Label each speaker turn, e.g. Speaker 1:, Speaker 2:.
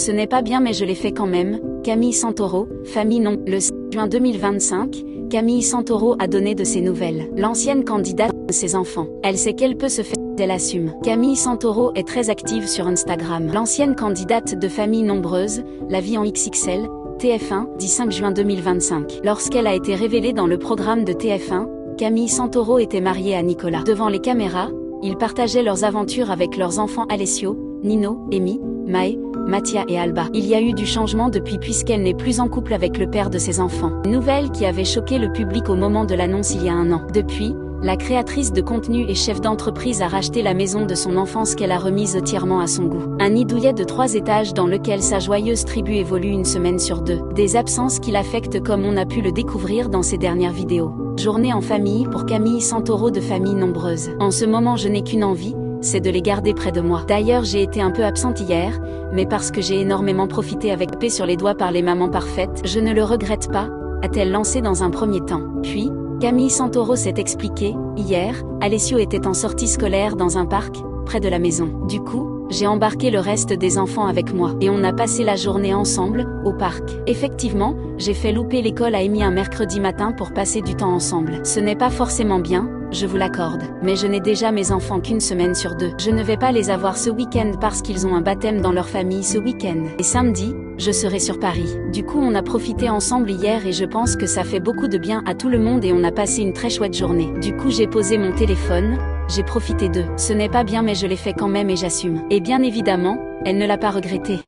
Speaker 1: Ce n'est pas bien mais je l'ai fait quand même. Camille Santoro, famille non. Le 6 juin 2025, Camille Santoro a donné de ses nouvelles. L'ancienne candidate de ses enfants. Elle sait qu'elle peut se faire, elle assume. Camille Santoro est très active sur Instagram. L'ancienne candidate de famille nombreuse, la vie en XXL, TF1, dit 5 juin 2025. Lorsqu'elle a été révélée dans le programme de TF1, Camille Santoro était mariée à Nicolas. Devant les caméras, ils partageaient leurs aventures avec leurs enfants Alessio, Nino, Amy, Mae, Mathia et Alba. Il y a eu du changement depuis puisqu'elle n'est plus en couple avec le père de ses enfants. Une nouvelle qui avait choqué le public au moment de l'annonce il y a un an. Depuis, la créatrice de contenu et chef d'entreprise a racheté la maison de son enfance qu'elle a remise entièrement à son goût. Un nid douillet de 3 étages dans lequel sa joyeuse tribu évolue une semaine sur 2. Des absences qui l'affectent comme on a pu le découvrir dans ses dernières vidéos. Journée en famille pour Camille Santoro de famille nombreuse. En ce moment je n'ai qu'une envie, c'est de les garder près de moi. D'ailleurs j'ai été un peu absente hier, mais parce que j'ai énormément profité avec paix sur les doigts par les mamans parfaites, je ne le regrette pas, a-t-elle lancé dans un premier temps. Puis, Camille Santoro s'est expliquée, hier, Alessio était en sortie scolaire dans un parc, près de la maison. Du coup, j'ai embarqué le reste des enfants avec moi. Et on a passé la journée ensemble, au parc. Effectivement, j'ai fait louper l'école à Amy un mercredi matin pour passer du temps ensemble. Ce n'est pas forcément bien, je vous l'accorde. Mais je n'ai déjà mes enfants qu'une semaine sur 2. Je ne vais pas les avoir ce week-end parce qu'ils ont un baptême dans leur famille ce week-end. Et samedi, je serai sur Paris. Du coup on a profité ensemble hier et je pense que ça fait beaucoup de bien à tout le monde et on a passé une très chouette journée. Du coup j'ai posé mon téléphone, j'ai profité d'eux. Ce n'est pas bien mais je l'ai fait quand même et j'assume. Et bien évidemment, elle ne l'a pas regretté.